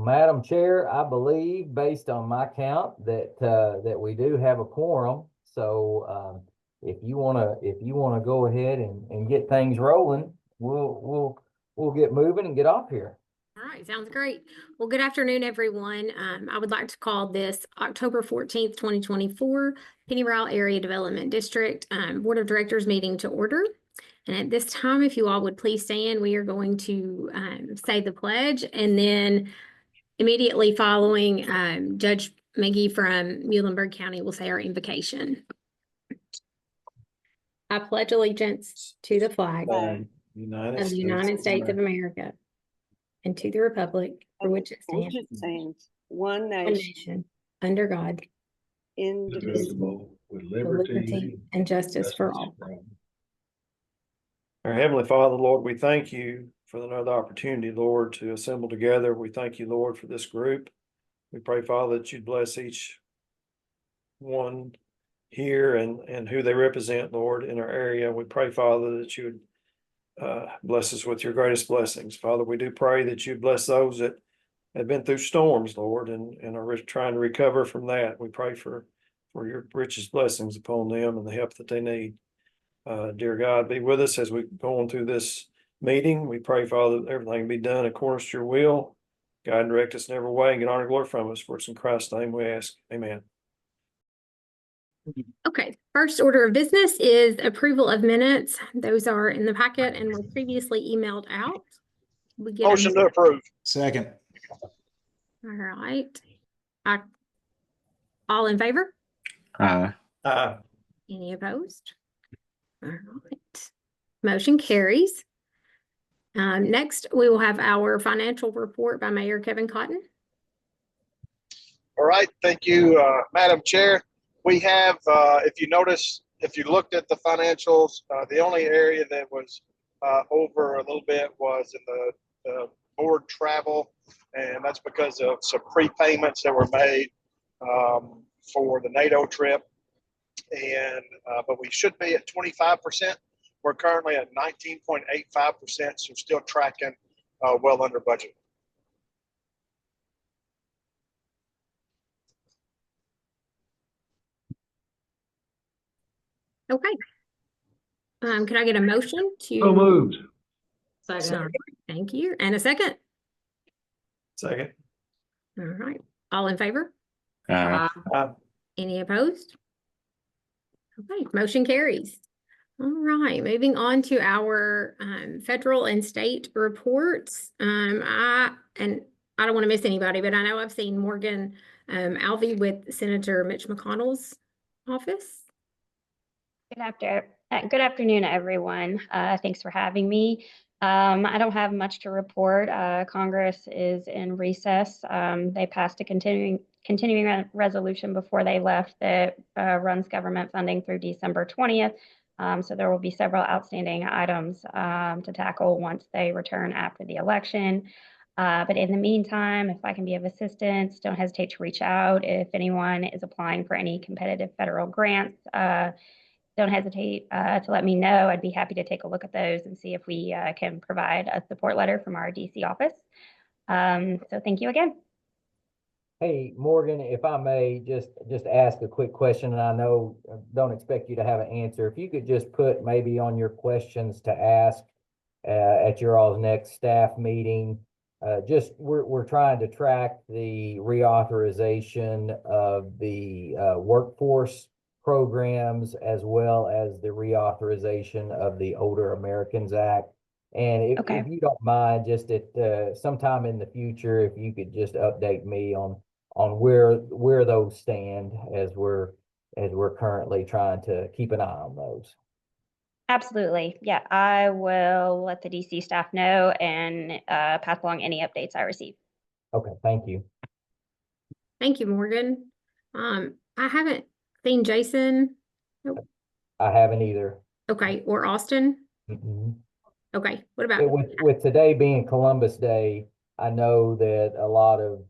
Madam Chair, I believe, based on my count, that we do have a quorum. So if you wanna go ahead and get things rolling, we'll get moving and get off here. All right, sounds great. Well, good afternoon, everyone. I would like to call this October 14th, 2024 Penny Royal Area Development District Board of Directors meeting to order. And at this time, if you all would please stand, we are going to say the pledge, and then immediately following, Judge McGee from Muhlenberg County will say our invocation. I pledge allegiance to the flag of the United States of America and to the republic for which it stands, one nation, under God, indivisible, with liberty and justice for all. Our Heavenly Father, Lord, we thank you for another opportunity, Lord, to assemble together. We thank you, Lord, for this group. We pray, Father, that you'd bless each one here and who they represent, Lord, in our area. We pray, Father, that you would bless us with your greatest blessings. Father, we do pray that you'd bless those that have been through storms, Lord, and are trying to recover from that. We pray for your richest blessings upon them and the help that they need. Dear God, be with us as we go on through this meeting. We pray, Father, that everything be done according to your will. Guide and direct us in every way and get honor and glory from us. For it's in Christ's name we ask. Amen. Okay, first order of business is approval of minutes. Those are in the packet and were previously emailed out. We get Motion to approve. Second. All right. All in favor? Aye. Any opposed? All right. Motion carries. Next, we will have our financial report by Mayor Kevin Cotton. All right. Thank you, Madam Chair. We have, if you notice, if you looked at the financials, the only area that was over a little bit was in the board travel, and that's because of some prepayments that were made for the NATO trip. And but we should be at 25%. We're currently at 19.85%, so still tracking well under budget. Okay. Could I get a motion to? So moved. Second. Thank you. And a second? Second. All right. All in favor? Aye. Any opposed? Okay, motion carries. All right, moving on to our federal and state reports. I don't want to miss anybody, but I know I've seen Morgan Alvey with Senator Mitch McConnell's office. Good afternoon, everyone. Thanks for having me. I don't have much to report. Congress is in recess. They passed a continuing resolution before they left that runs government funding through December 20th. So there will be several outstanding items to tackle once they return after the election. But in the meantime, if I can be of assistance, don't hesitate to reach out. If anyone is applying for any competitive federal grants, don't hesitate to let me know. I'd be happy to take a look at those and see if we can provide a support letter from our DC office. So thank you again. Hey, Morgan, if I may just ask a quick question, and I know don't expect you to have an answer. If you could just put maybe on your questions to ask at your all's next staff meeting. Just we're trying to track the reauthorization of the workforce programs as well as the reauthorization of the Older Americans Act. And if you don't mind, just at sometime in the future, if you could just update me on where those stand as we're currently trying to keep an eye on those. Absolutely. Yeah, I will let the DC staff know and pass along any updates I receive. Okay, thank you. Thank you, Morgan. I haven't seen Jason. Nope. I haven't either. Okay, or Austin. Mm-hmm. Okay, what about with today being Columbus Day? I know that a lot of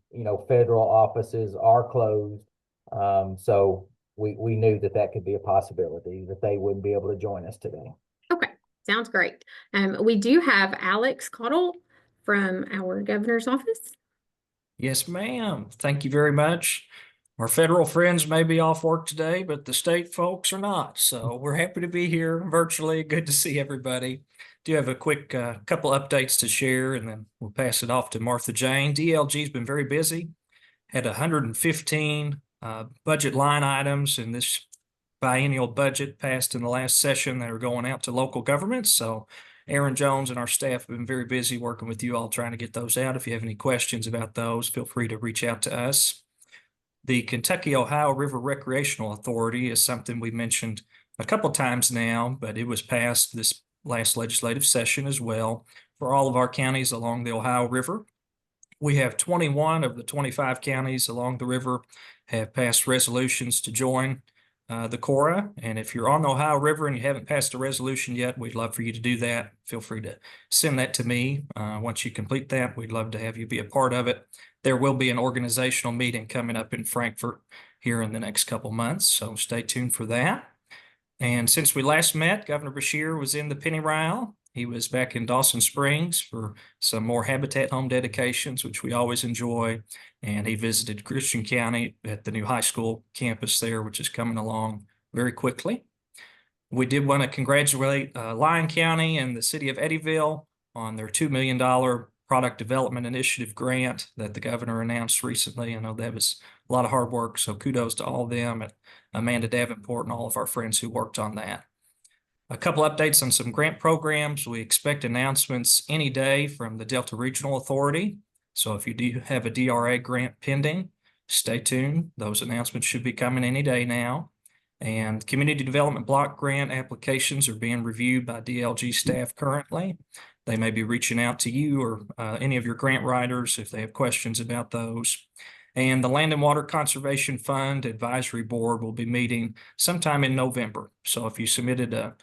federal offices are closed, so we knew that could be a possibility that they wouldn't be able to join us today. Okay, sounds great. We do have Alex Cottle from our governor's office. Yes, ma'am. Thank you very much. Our federal friends may be off work today, but the state folks are not. So we're happy to be here virtually. Good to see everybody. Do have a quick couple updates to share, and then we'll pass it off to Martha Jane. DLG's been very busy. Had 115 budget line items in this biennial budget passed in the last session that are going out to local governments. So Aaron Jones and our staff have been very busy working with you all trying to get those out. If you have any questions about those, feel free to reach out to us. The Kentucky-Ohio River Recreational Authority is something we mentioned a couple times now, but it was passed this last legislative session as well for all of our counties along the Ohio River. We have 21 of the 25 counties along the river have passed resolutions to join the CORA. And if you're on the Ohio River and you haven't passed a resolution yet, we'd love for you to do that. Feel free to send that to me. Once you complete that, we'd love to have you be a part of it. There will be an organizational meeting coming up in Frankfort here in the next couple months, so stay tuned for that. And since we last met, Governor Beshear was in the Penny Ryle. He was back in Dawson Springs for some more Habitat home dedications, which we always enjoy. And he visited Christian County at the new high school campus there, which is coming along very quickly. We did want to congratulate Lyon County and the city of Eddyville on their $2 million product development initiative grant that the governor announced recently. I know that was a lot of hard work, so kudos to all of them, and Amanda Davenport and all of our friends who worked on that. A couple updates on some grant programs. We expect announcements any day from the Delta Regional Authority. So if you do have a DRA grant pending, stay tuned. Those announcements should be coming any day now. And community development block grant applications are being reviewed by DLG staff currently. They may be reaching out to you or any of your grant writers if they have questions about those. And the Land and Water Conservation Fund Advisory Board will be meeting sometime in November. So if you submitted a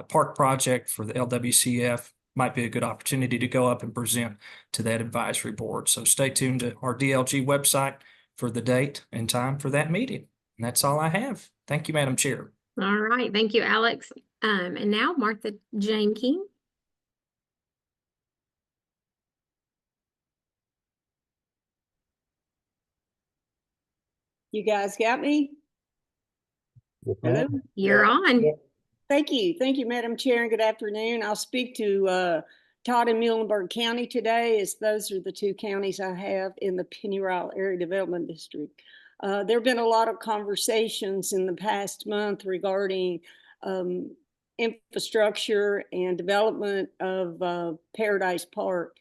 park project for the LWCF, might be a good opportunity to go up and present to that advisory board. So stay tuned to our DLG website for the date and time for that meeting. And that's all I have. Thank you, Madam Chair. All right. Thank you, Alex. And now Martha Jane King. You guys got me? Hello? You're on. Yeah. Thank you, Madam Chair, and good afternoon. I'll speak to Todd and Muhlenberg County today, as those are the two counties I have in the Penny Ryle Area Development District. There have been a lot of conversations in the past month regarding infrastructure and development of Paradise Park.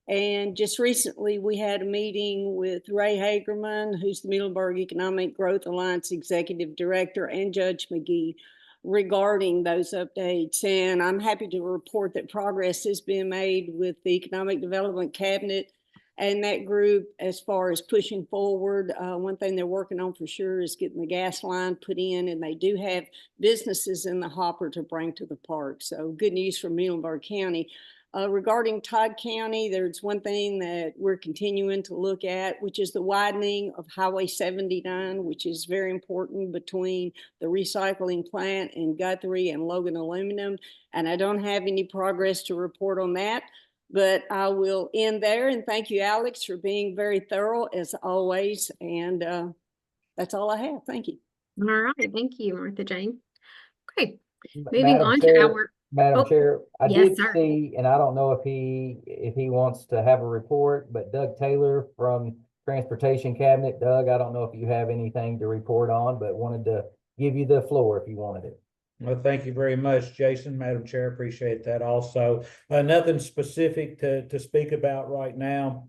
And just recently, we had a meeting with Ray Hagerman, who's the Muhlenberg Economic Growth Alliance Executive Director, and Judge McGee regarding those updates. And I'm happy to report that progress has been made with the Economic Development Cabinet and that group as far as pushing forward. One thing they're working on for sure is getting the gas line put in, and they do have businesses in the hopper to bring to the park. So good news for Muhlenberg County. Regarding Todd County, there's one thing that we're continuing to look at, which is the widening of Highway 79, which is very important between the recycling plant in Guthrie and Logan Aluminum. And I don't have any progress to report on that, but I will end there. And thank you, Alex, for being very thorough as always. And that's all I have. Thank you. All right. Thank you, Martha Jane. Okay. Moving Madam on Chair, to our. Madam Oh, Chair, I yes, did sir. see, and I don't know if he wants to have a report, but Doug Taylor from Transportation Cabinet. Doug, I don't know if you have anything to report on, but wanted to give you the floor if you wanted it. Well, thank you very much, Jason, Madam Chair. Appreciate that also. Nothing specific to speak about right now.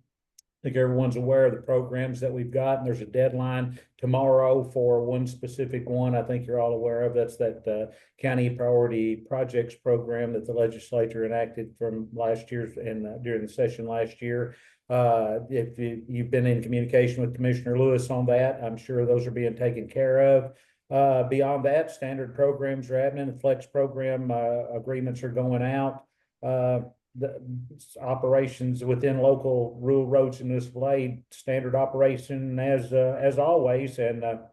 I think everyone's aware of the programs that we've got, and there's a deadline tomorrow for one specific one. I think you're all aware of. That's that County Priority Projects program that the legislature enacted from last year and during the session last year. If you've been in communication with Commissioner Lewis on that, I'm sure those are being taken care of. Beyond that, standard programs are happening. The flex program agreements are going out. The operations within local rural roads and municipal aid, standard operation as always. And got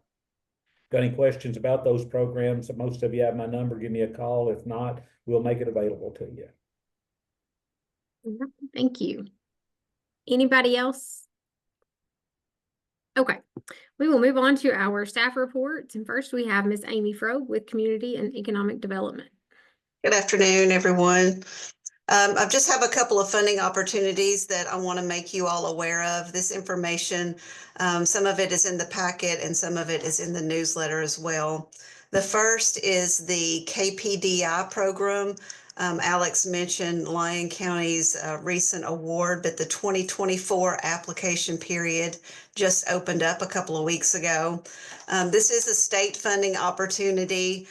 any questions about those programs? Most of you have my number. Give me a call. If not, we'll make it available to you. Thank you. Anybody else? Okay, we will move on to our staff reports. And first we have Miss Amy Frobe with Community and Economic Development. Good afternoon, everyone. I just have a couple of funding opportunities that I want to make you all aware of. This information, some of it is in the packet and some of it is in the newsletter as well. The first is the KPDI program. Alex mentioned Lyon County's recent award, but the 2024 application period just opened up a couple of weeks ago. This is a state funding opportunity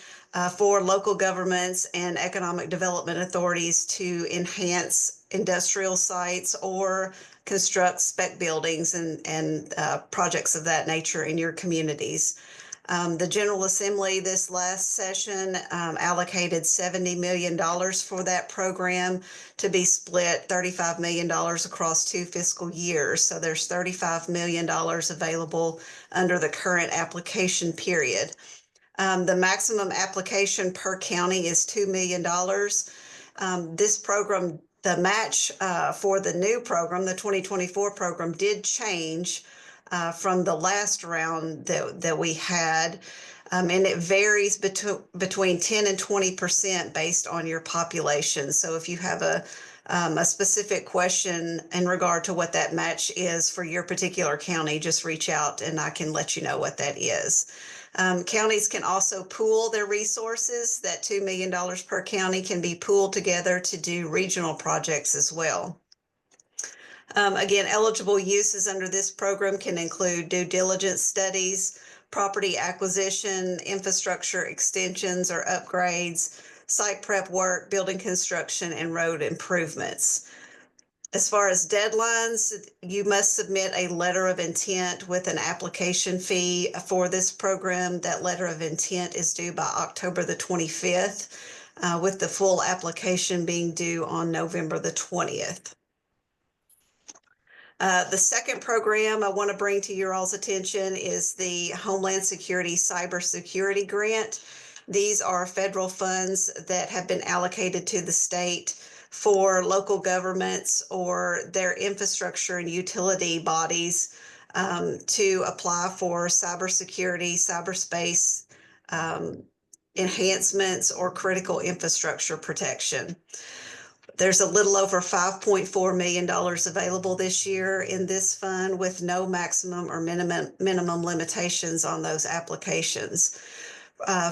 for local governments and economic development authorities to enhance industrial sites or construct spec buildings and projects of that nature in your communities. The General Assembly this last session allocated $70 million for that program to be split $35 million across 2 fiscal years. So there's $35 million available under the current application period. The maximum application per county is $2 million. This program, the match for the new program, the 2024 program, did change from the last round that we had. And it varies between 10 and 20% based on your population. So if you have a specific question in regard to what that match is for your particular county, just reach out and I can let you know what that is. Counties can also pool their resources. That $2 million per county can be pooled together to do regional projects as well. Again, eligible uses under this program can include due diligence studies, property acquisition, infrastructure extensions or upgrades, site prep work, building construction, and road improvements. As far as deadlines, you must submit a letter of intent with an application fee for this program. That letter of intent is due by October the 25th, with the full application being due on November the 20th. The second program I want to bring to your all's attention is the Homeland Security Cybersecurity Grant. These are federal funds that have been allocated to the state for local governments or their infrastructure and utility bodies to apply for cybersecurity, cyberspace enhancements, or critical infrastructure protection. There's a little over $5.4 million available this year in this fund with no maximum or minimum limitations on those applications.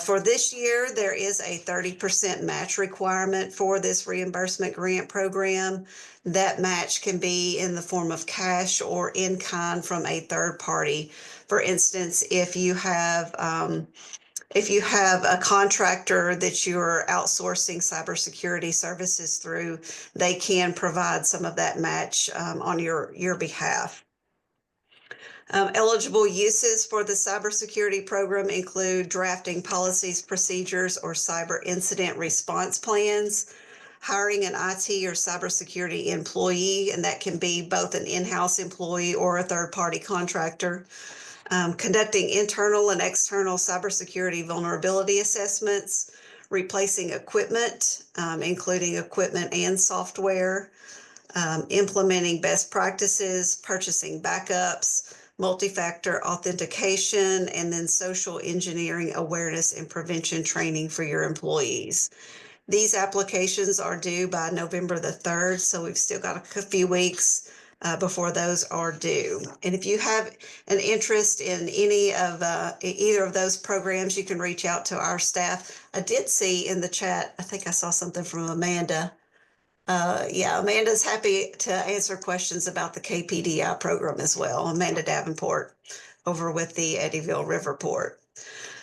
For this year, there is a 30% match requirement for this reimbursement grant program. That match can be in the form of cash or in kind from a third party. For instance, if you have a contractor that you're outsourcing cybersecurity services through, they can provide some of that match on your behalf. Eligible uses for the cybersecurity program include drafting policies, procedures, or cyber incident response plans, hiring an IT or cybersecurity employee, and that can be both an in-house employee or a third-party contractor, conducting internal and external cybersecurity vulnerability assessments, replacing equipment, including equipment and software, implementing best practices, purchasing backups, multi-factor authentication, and then social engineering awareness and prevention training for your employees. These applications are due by November the 3rd, so we've still got a few weeks before those are due. And if you have an interest in any of either of those programs, you can reach out to our staff. I did see in the chat, I think I saw something from Amanda. Yeah, Amanda's happy to answer questions about the KPDI program as well. Amanda Davenport over with the Eddyville Riverport.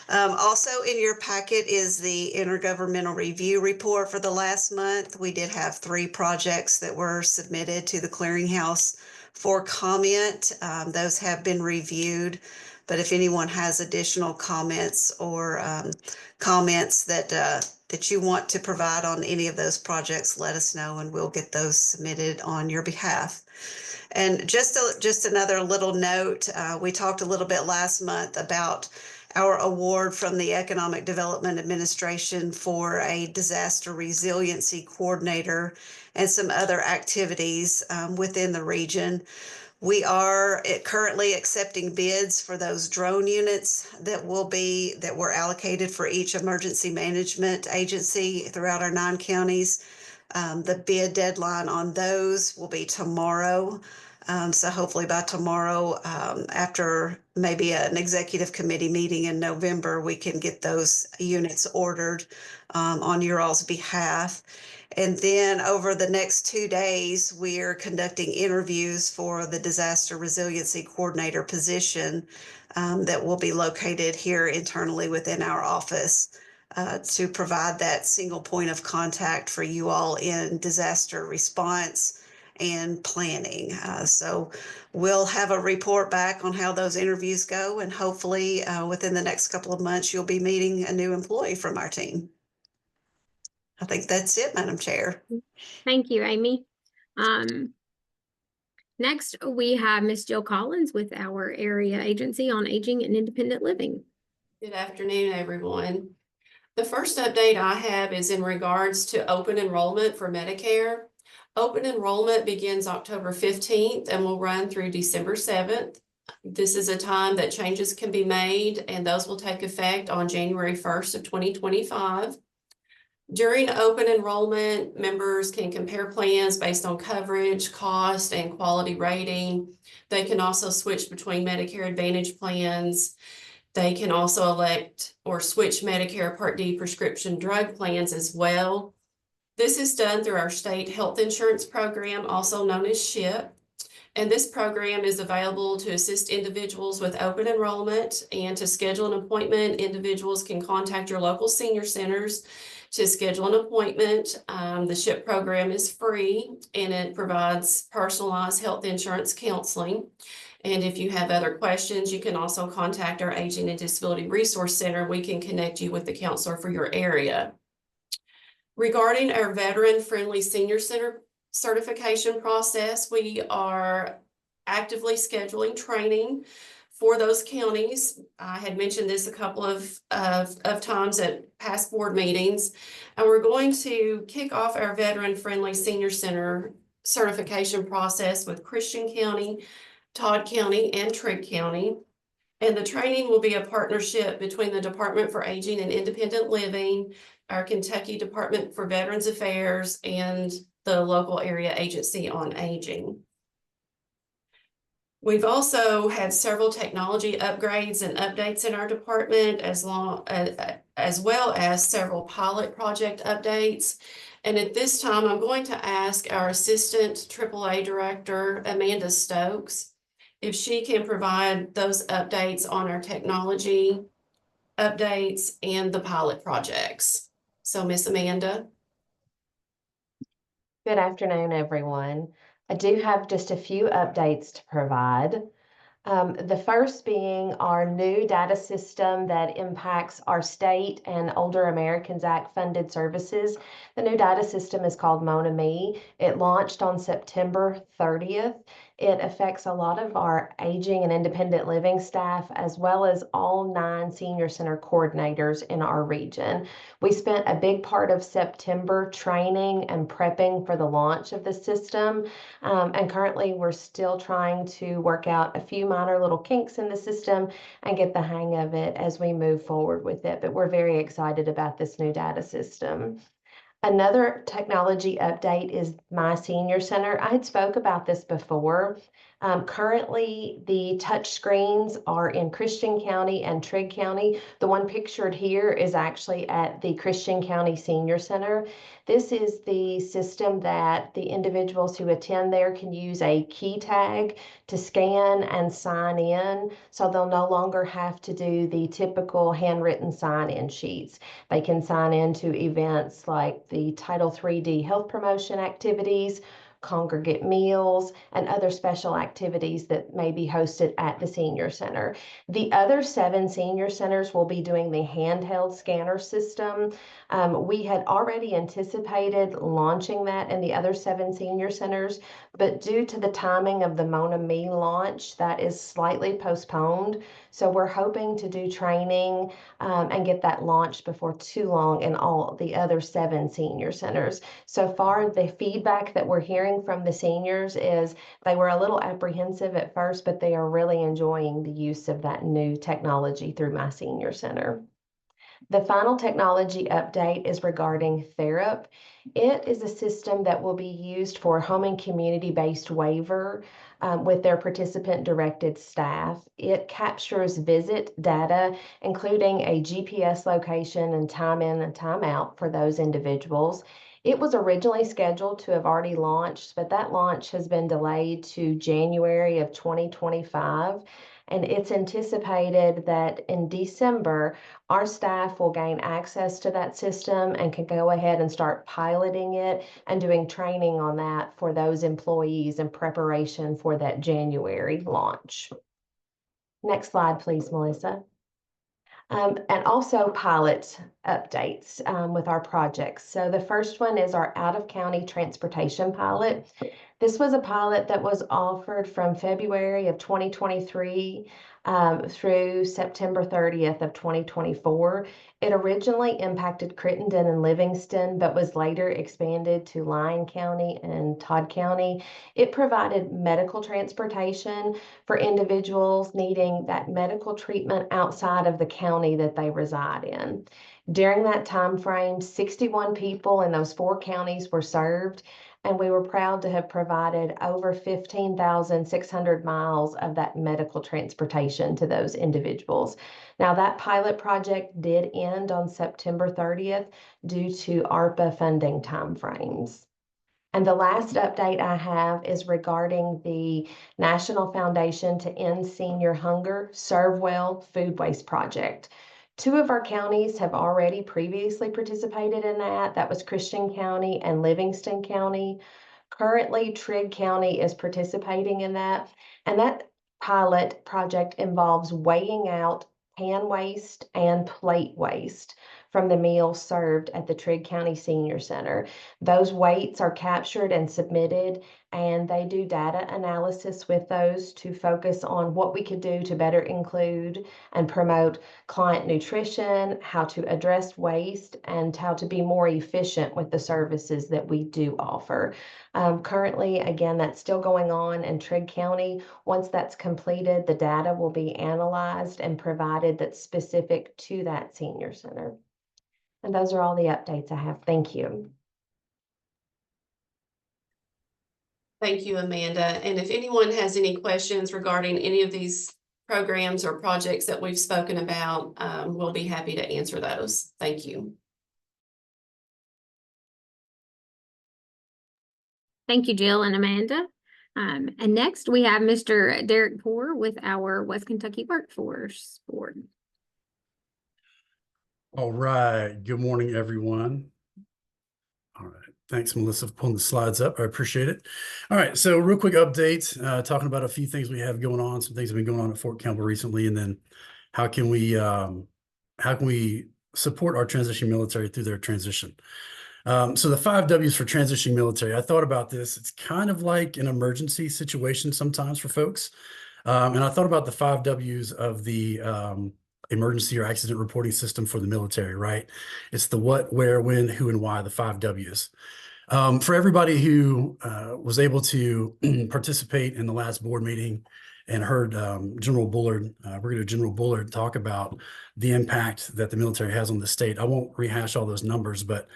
Also in your packet is the intergovernmental review report for the last month. We did have 3 projects that were submitted to the clearinghouse for comment. Those have been reviewed, but if anyone has additional comments or comments that you want to provide on any of those projects, let us know and we'll get those submitted on your behalf. And just another little note, we talked a little bit last month about our award from the Economic Development Administration for a disaster resiliency coordinator and some other activities within the region. We are currently accepting bids for those drone units that were allocated for each emergency management agency throughout our 9 counties. The bid deadline on those will be tomorrow. So hopefully by tomorrow, after maybe an executive committee meeting in November, we can get those units ordered on your all's behalf. And then over the next 2 days, we're conducting interviews for the disaster resiliency coordinator position that will be located here internally within our office to provide that single point of contact for you all in disaster response and planning. So we'll have a report back on how those interviews go, and hopefully within the next couple of months, you'll be meeting a new employee from our team. I think that's it, Madam Chair. Thank you, Amy. Next, we have Ms. Jill Collins with our Area Agency on Aging and Independent Living. Good afternoon, everyone. The first update I have is in regards to open enrollment for Medicare. Open enrollment begins October 15th and will run through December 7th. This is a time that changes can be made, and those will take effect on January 1st of 2025. During open enrollment, members can compare plans based on coverage, cost, and quality rating. They can also switch between Medicare Advantage plans. They can also elect or switch Medicare Part D prescription drug plans as well. This is done through our state health insurance program, also known as SHIP. And this program is available to assist individuals with open enrollment, and to schedule an appointment, individuals can contact your local senior centers to schedule an appointment. The SHIP program is free, and it provides personalized health insurance counseling. And if you have other questions, you can also contact our Aging and Disability Resource Center. We can connect you with the counselor for your area. Regarding our veteran-friendly senior center certification process, we are actively scheduling training for those counties. I had mentioned this a couple of times at past board meetings, and we're going to kick off our veteran-friendly senior center certification process with Christian County, Todd County, and Trigg County. And the training will be a partnership between the Department for Aging and Independent Living, our Kentucky Department for Veterans Affairs, and the local area agency on aging. We've also had several technology upgrades and updates in our department, as well as several pilot project updates. And at this time, I'm going to ask our Assistant AAA Director, Amanda Stokes, if she can provide those updates on our technology updates and the pilot projects. So, Miss Amanda. Good afternoon, everyone. I do have just a few updates to provide. The first being our new data system that impacts our state and Older Americans Act funded services. The new data system is called MonaMe. It launched on September 30th. It affects a lot of our aging and independent living staff, as well as all 9 senior center coordinators in our region. We spent a big part of September training and prepping for the launch of the system. And currently we're still trying to work out a few minor little kinks in the system and get the hang of it as we move forward with it. But we're very excited about this new data system. Another technology update is My Senior Center. I had spoke about this before. Currently, the touch screens are in Christian County and Trigg County. The one pictured here is actually at the Christian County Senior Center. This is the system that the individuals who attend there can use a key tag to scan and sign in, so they'll no longer have to do the typical handwritten sign-in sheets. They can sign into events like the Title 3D health promotion activities, congregate meals, and other special activities that may be hosted at the senior center. The other 7 senior centers will be doing the handheld scanner system. We had already anticipated launching that in the other 7 senior centers, but due to the timing of the MonaMe launch, that is slightly postponed. So we're hoping to do training and get that launched before too long in all the other 7 senior centers. So far, the feedback that we're hearing hearing from the seniors is they were a little apprehensive at first, but they are really enjoying the use of that new technology through My Senior Center. The final technology update is regarding Therap. It is a system that will be used for home and community-based waiver with their participant-directed staff. It captures visit data, including a GPS location and time in and time out for those individuals. It was originally scheduled to have already launched, but that launch has been delayed to January of 2025. And it's anticipated that in December, our staff will gain access to that system and can go ahead and start piloting it and doing training on that for those employees in preparation for that January launch. Next slide, please, Melissa. And also pilot updates with our projects. So the first one is our out-of-county transportation pilot. This was a pilot that was offered from February of 2023 through September 30th of 2024. It originally impacted Crittenden and Livingston, but was later expanded to Lyon County and Todd County. It provided medical transportation for individuals needing that medical treatment outside of the county that they reside in. During that time frame, 61 people in those 4 counties were served, and we were proud to have provided over 15,600 miles of that medical transportation to those individuals. Now, that pilot project did end on September 30th due to ARPA funding timeframes. And the last update I have is regarding the National Foundation to End Senior Hunger Serve Well Food Waste Project. 2 of our counties have already previously participated in that. That was Christian County and Livingston County. Currently, Trigg County is participating in that. And that pilot project involves weighing out pan waste and plate waste from the meals served at the Trigg County Senior Center. Those weights are captured and submitted, and they do data analysis with those to focus on what we could do to better include and promote client nutrition, how to address waste, and how to be more efficient with the services that we do offer. Currently, again, that's still going on in Trigg County. Once that's completed, the data will be analyzed and provided that's specific to that senior center. And those are all the updates I have. Thank you. Thank you, Amanda. And if anyone has any questions regarding any of these programs or projects that we've spoken about, we'll be happy to answer those. Thank you. Thank you, Jill and Amanda. And next we have Mr. Derek Poor with our West Kentucky Workforce Board. All right. Good morning, everyone. All right. Thanks, Melissa, for pulling the slides up. I appreciate it. All right. So real quick update, talking about a few things we have going on, some things have been going on at Fort Campbell recently, and then how can we support our transitioning military through their transition. So the 5 W's for transitioning military, I thought about this. It's kind of like an emergency situation sometimes for folks. And I thought about the 5 W's of the emergency or accident reporting system for the military, right? It's the what, where, when, who, and why, the 5 W's. For everybody who was able to participate in the last board meeting and heard General Bullard, Brigadier General Bullard, talk about the impact that the military has on the state. I won't rehash all those numbers, but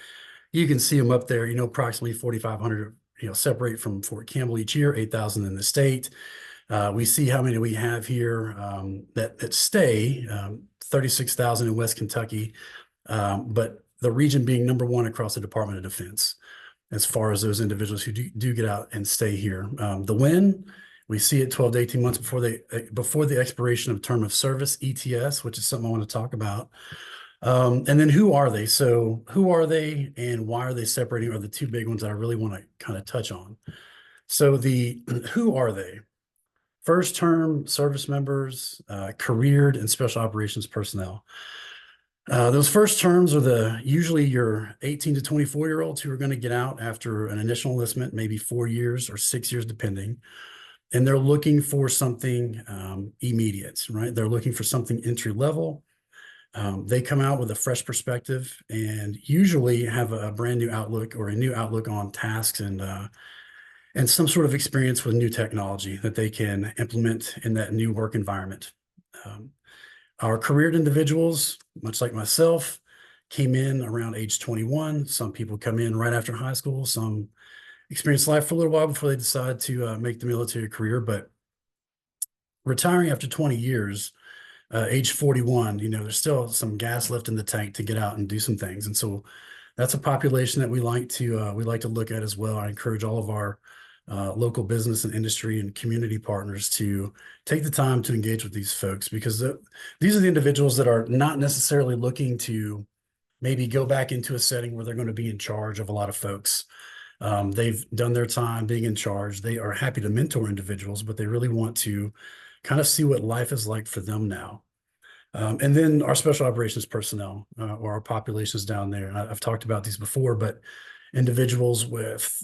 you can see them up there. You know, approximately 4,500, separate from Fort Campbell each year, 8,000 in the state. We see how many we have here that stay, 36,000 in West Kentucky, but the region being number 1 across the Department of Defense as far as those individuals who do get out and stay here. The when, we see it 12 to 18 months before the expiration of term of service, ETS, which is something I want to talk about. And then who are they? So who are they and why are they separating are the 2 big ones that I really want to kind of touch on. So the who are they? First term service members, careered and special operations personnel. Those first terms are usually your 18 to 24-year-olds who are going to get out after an initial enlistment, maybe 4 years or 6 years, depending. And they're looking for something immediate, right? They're looking for something entry level. They come out with a fresh perspective and usually have a brand new outlook or a new outlook on tasks and some sort of experience with new technology that they can implement in that new work environment. Our careered individuals, much like myself, came in around age 21. Some people come in right after high school. Some experience life for a little while before they decide to make the military career. But retiring after 20 years, age 41, there's still some gas left in the tank to get out and do some things. And so that's a population that we like to look at as well. I encourage all of our local business and industry and community partners to take the time to engage with these folks, because these are the individuals that are not necessarily looking to maybe go back into a setting where they're going to be in charge of a lot of folks. They've done their time being in charge. They are happy to mentor individuals, but they really want to kind of see what life is like for them now. And then our special operations personnel, or our populations down there. And I've talked about these before, but individuals with,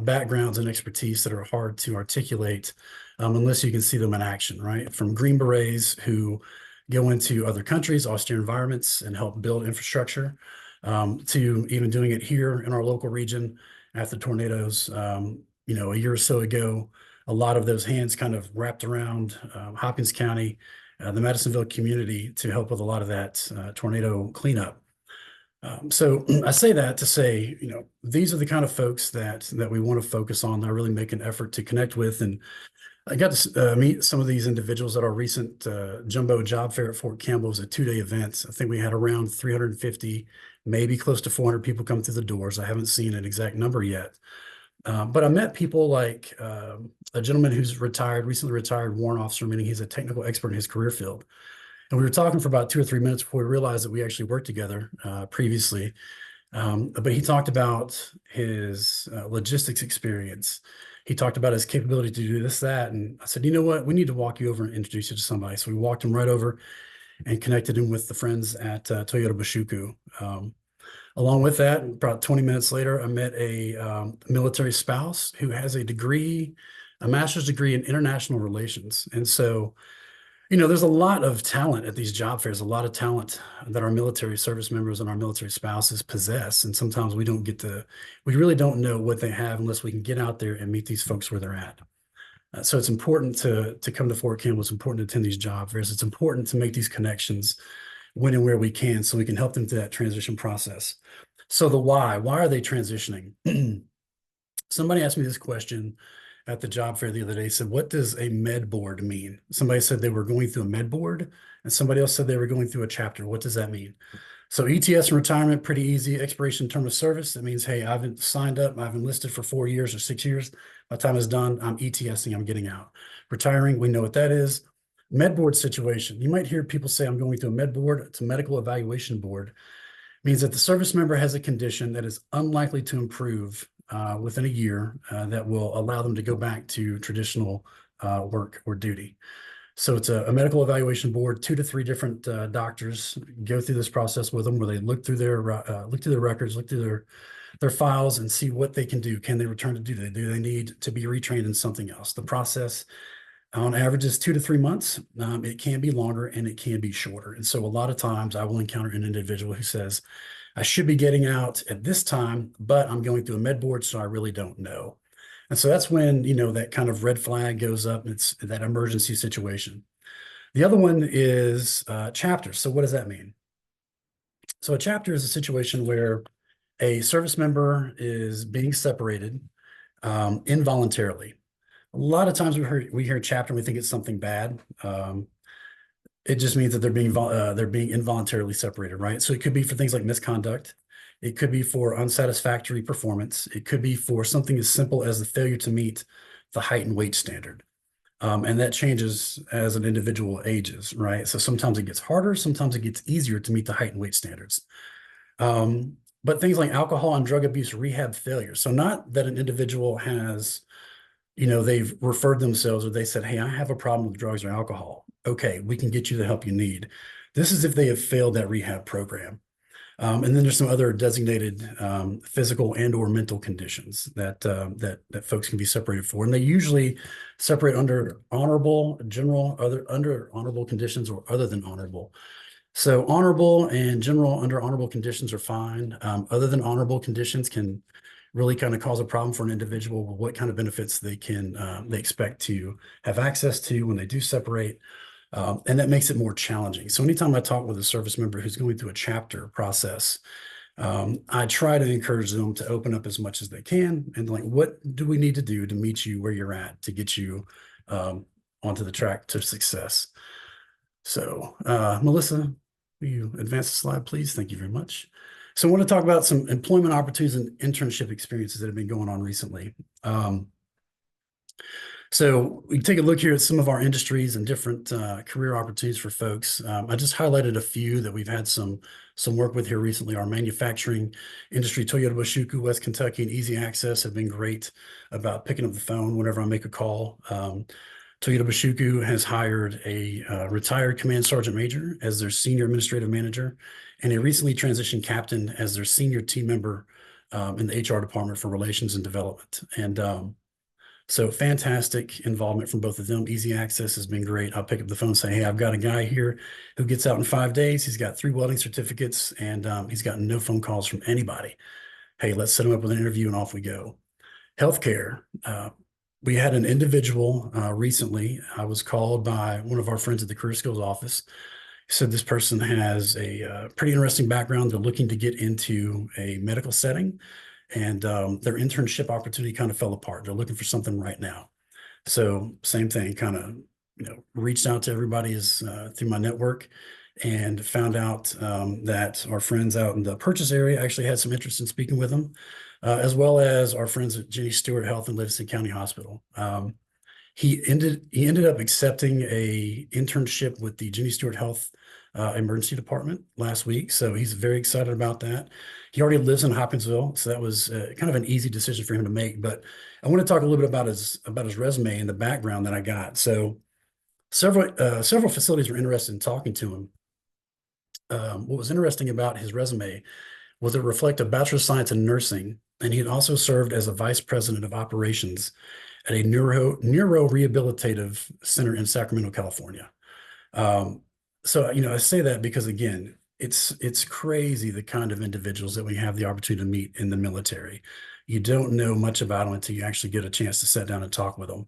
backgrounds and expertise that are hard to articulate unless you can see them in action, right? From Green Berets who go into other countries, austere environments, and help build infrastructure, to even doing it here in our local region after tornadoes. A year or so ago, a lot of those hands kind of wrapped around Hopkins County, the Madisonville community, to help with a lot of that tornado cleanup. So I say that to say, these are the kind of folks that we want to focus on, that really make an effort to connect with. And I got to meet some of these individuals at our recent jumbo job fair at Fort Campbell. It was a 2-day event. I think we had around 350, maybe close to 400 people come through the doors. I haven't seen an exact number yet. But I met people like a gentleman who's recently retired warrant officer, meaning he's a technical expert in his career field. And we were talking for about 2 or 3 minutes before we realized that we actually worked together previously. But he talked about his logistics experience. He talked about his capability to do this, that. And I said, you know what, we need to walk you over and introduce you to somebody. So we walked him right over and connected him with the friends at Toyota Bashuku. Along with that, about 20 minutes later, I met a military spouse who has a master's degree in international relations. And so, there's a lot of talent at these job fairs, a lot of talent that our military service members and our military spouses possess. And sometimes we really don't know what they have unless we can get out there and meet these folks where they're at. So it's important to come to Fort Campbell. It's important to attend these job fairs. It's important to make these connections when and where we can, so we can help them through that transition process. So the why are they transitioning? Somebody asked me this question at the job fair the other day, said, what does a med board mean? Somebody said they were going through a med board, and somebody else said they were going through a chapter. What does that mean? So ETS and retirement, pretty easy. Expiration term of service, that means, hey, I've signed up, I've enlisted for 4 years or 6 years. My time is done, I'm ETSing, I'm getting out. Retiring, we know what that is. Med board situation, you might hear people say, I'm going through a med board. It's a medical evaluation board. It means that the service member has a condition that is unlikely to improve within a year that will allow them to go back to traditional work or duty. So it's a medical evaluation board. 2 to 3 different doctors go through this process with them, where they look through their records, look through their files, and see what they can do. Can they return to duty? Do they need to be retrained in something else? The process on average is 2 to 3 months. It can be longer and it can be shorter. And so a lot of times I will encounter an individual who says, I should be getting out at this time, but I'm going through a med board, so I really don't know. And so that's when, that kind of red flag goes up. It's that emergency situation. The other one is chapters. So what does that mean? So a chapter is a situation where a service member is being separated involuntarily. A lot of times we hear chapter and we think it's something bad. It just means that they're being involuntarily separated, right? So it could be for things like misconduct. It could be for unsatisfactory performance. It could be for something as simple as the failure to meet the height and weight standard. And that changes as an individual ages, right? So sometimes it gets harder, sometimes it gets easier to meet the height and weight standards. But things like alcohol and drug abuse rehab failure. So not that an individual has, they've referred themselves, or they said, hey, I have a problem with drugs or alcohol. Okay, we can get you the help you need. This is if they have failed that rehab program. And then there's some other designated physical and or mental conditions that folks can be separated for. And they usually separate under honorable, general, under honorable conditions, or other than honorable. So honorable and general under honorable conditions are fine. Other than honorable conditions can really kind of cause a problem for an individual, what kind of benefits they expect to have access to when they do separate. And that makes it more challenging. So anytime I talk with a service member who's going through a chapter process, I try to encourage them to open up as much as they can and like, what do we need to do to meet you where you're at to get you onto the track to success? So, Melissa, will you advance the slide, please? Thank you very much. So I want to talk about some employment opportunities and internship experiences that have been going on recently. So we take a look here at some of our industries and different career opportunities for folks. I just highlighted a few that we've had some work with here recently. Our manufacturing industry, Toyota Bashuku, West Kentucky, and Easy Access have been great about picking up the phone whenever I make a call. Toyota Bashuku has hired a retired command sergeant major as their senior administrative manager, and a recently transitioned captain as their senior team member in the HR department for relations and development. And so fantastic involvement from both of them. Easy Access has been great. I'll pick up the phone and say, hey, I've got a guy here who gets out in 5 days. He's got 3 welding certificates, and he's gotten no phone calls from anybody. Hey, let's set him up with an interview and off we go. Healthcare. We had an individual recently. I was called by one of our friends at the Career Skills office. He said this person has a pretty interesting background. They're looking to get into a medical setting, and their internship opportunity kind of fell apart. They're looking for something right now. So same thing, kind of, reached out to everybody through my network and found out that our friends out in the Purchase area actually had some interest in speaking with them, as well as our friends at Jenny Stewart Health in Livingston County Hospital. He ended up accepting a internship with the Jenny Stewart Health emergency department last week. So he's very excited about that. He already lives in Hopkinsville, so that was kind of an easy decision for him to make. But I want to talk a little bit about his resume and the background that I got. So several facilities were interested in talking to him. What was interesting about his resume was it reflected a Bachelor of Science in Nursing, and he had also served as a Vice President of Operations at a neuro rehabilitative center in Sacramento, California. So, I say that because, again, it's crazy the kind of individuals that we have the opportunity to meet in the military. You don't know much about them until you actually get a chance to sit down and talk with them.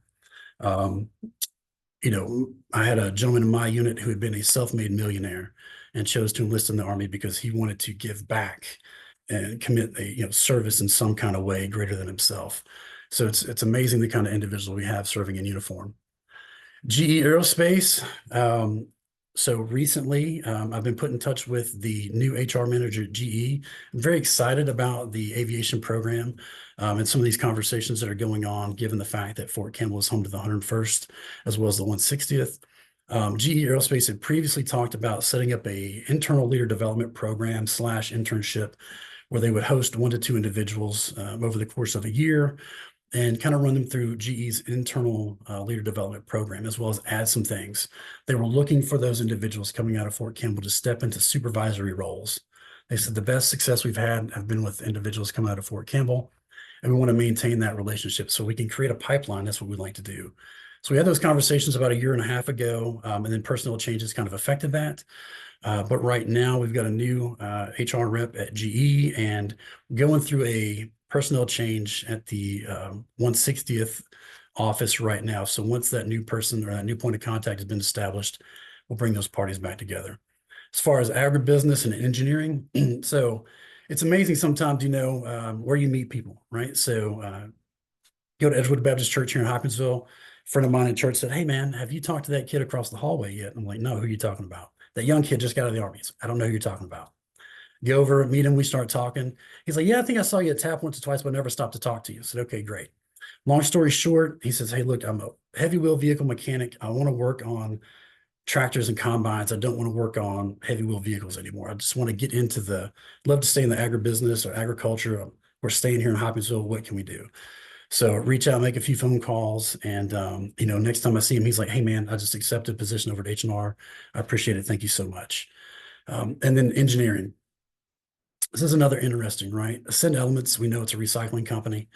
I had a gentleman in my unit who had been a self-made millionaire and chose to enlist in the Army because he wanted to give back and commit service in some kind of way greater than himself. So it's amazing the kind of individuals we have serving in uniform. GE Aerospace. So recently, I've been put in touch with the new HR manager at GE. I'm very excited about the aviation program and some of these conversations that are going on, given the fact that Fort Campbell is home to the 101st as well as the 160th. GE Aerospace had previously talked about setting up a internal leader development program / internship where they would host 1 to 2 individuals over the course of a year and kind of run them through GE's internal leader development program, as well as add some things. They were looking for those individuals coming out of Fort Campbell to step into supervisory roles. They said the best success we've had have been with individuals coming out of Fort Campbell, and we want to maintain that relationship so we can create a pipeline. That's what we'd like to do. So we had those conversations about 1.5 years ago, and then personnel changes kind of affected that. But right now we've got a new HR rep at GE and going through a personnel change at the 160th office right now. So once that new person or that new point of contact has been established, we'll bring those parties back together. As far as agribusiness and engineering, so it's amazing sometimes, where you meet people, right? So go to Edgewood Baptist Church here in Hopkinsville. A friend of mine in church said, hey man, have you talked to that kid across the hallway yet? I'm like, no, who are you talking about? That young kid just got out of the Army. I don't know who you're talking about. Go over, meet him, we start talking. He's like, yeah, I think I saw you at TAP once or twice, but I never stopped to talk to you. I said, okay, great. Long story short, he says, hey, look, I'm a heavy wheel vehicle mechanic. I want to work on tractors and combines. I don't want to work on heavy wheel vehicles anymore. I just want to get into love to stay in the agribusiness or agriculture. We're staying here in Hopkinsville. What can we do? So reach out, make a few phone calls. And, next time I see him, he's like, hey man, I just accepted a position over at H&R. I appreciate it. Thank you so much. And then engineering. This is another interesting, right? Ascend Elements, we know it's a recycling company,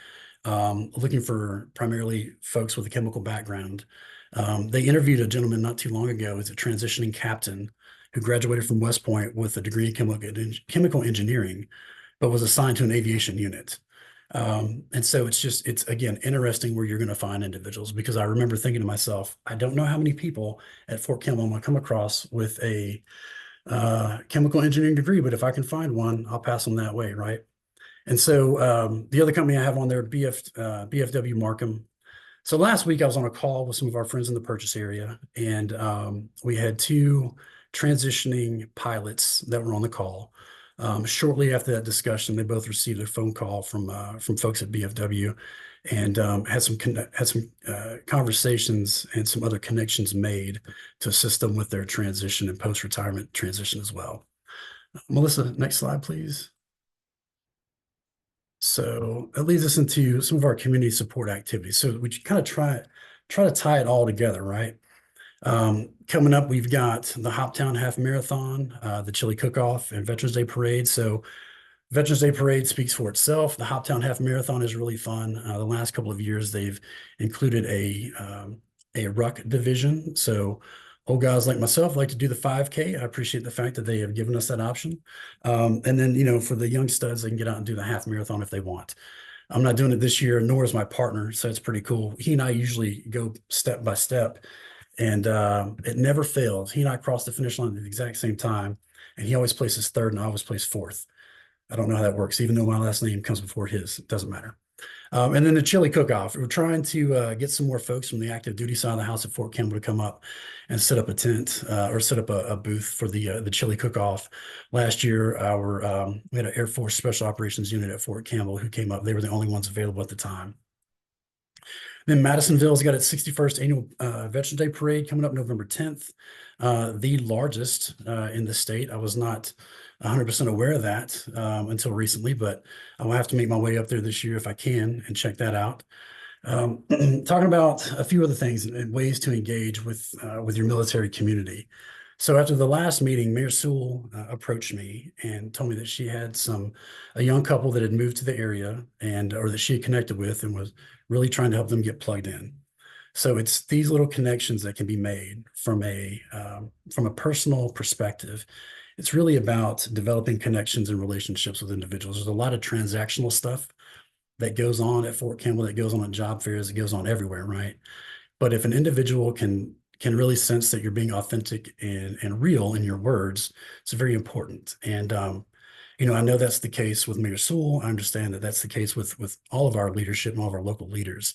looking for primarily folks with a chemical background. They interviewed a gentleman not too long ago as a transitioning captain who graduated from West Point with a degree in chemical engineering, but was assigned to an aviation unit. And so it's again, interesting where you're going to find individuals, because I remember thinking to myself, I don't know how many people at Fort Campbell I'm going to come across with a chemical engineering degree, but if I can find one, I'll pass them that way, right? And so the other company I have on there, BFW Markham. So last week I was on a call with some of our friends in the purchase area, and we had two transitioning pilots that were on the call. Shortly after that discussion, they both received a phone call from folks at BFW, and had some conversations and some other connections made to assist them with their transition and post-retirement transition as well. Melissa, next slide, please. So that leads us into some of our community support activities. So we kind of try to tie it all together, right? Coming up, we've got the Hoptown Half Marathon, the Chili Cook-Off, and Veterans Day Parade. So Veterans Day Parade speaks for itself. The Hoptown Half Marathon is really fun. The last couple of years, they've included a ruck division. So old guys like myself like to do the 5K. I appreciate the fact that they have given us that option. And then, for the young studs, they can get out and do the half marathon if they want. I'm not doing it this year, nor is my partner, so it's pretty cool. He and I usually go step by step, and it never fails. He and I cross the finish line at the exact same time, and he always places third, and I always place fourth. I don't know how that works, even though my last name comes before his. It doesn't matter. And then the Chili Cook-Off. We're trying to get some more folks from the active duty side of the house at Fort Campbell to come up and set up a tent or set up a booth for the Chili Cook-Off. Last year, we had an Air Force Special Operations Unit at Fort Campbell who came up. They were the only ones available at the time. Then Madisonville's got its 61st annual Veterans Day Parade coming up November 10th, the largest in the state. I was not 100% aware of that until recently, but I will have to make my way up there this year if I can and check that out. Talking about a few other things and ways to engage with your military community. So after the last meeting, Mayor Sewell approached me and told me that she had a young couple that had moved to the area or that she had connected with and was really trying to help them get plugged in. So it's these little connections that can be made from a personal perspective. It's really about developing connections and relationships with individuals. There's a lot of transactional stuff that goes on at Fort Campbell, that goes on at job fairs, it goes on everywhere, right? But if an individual can really sense that you're being authentic and real in your words, it's very important. And I know that's the case with Mayor Sewell. I understand that that's the case with all of our leadership and all of our local leaders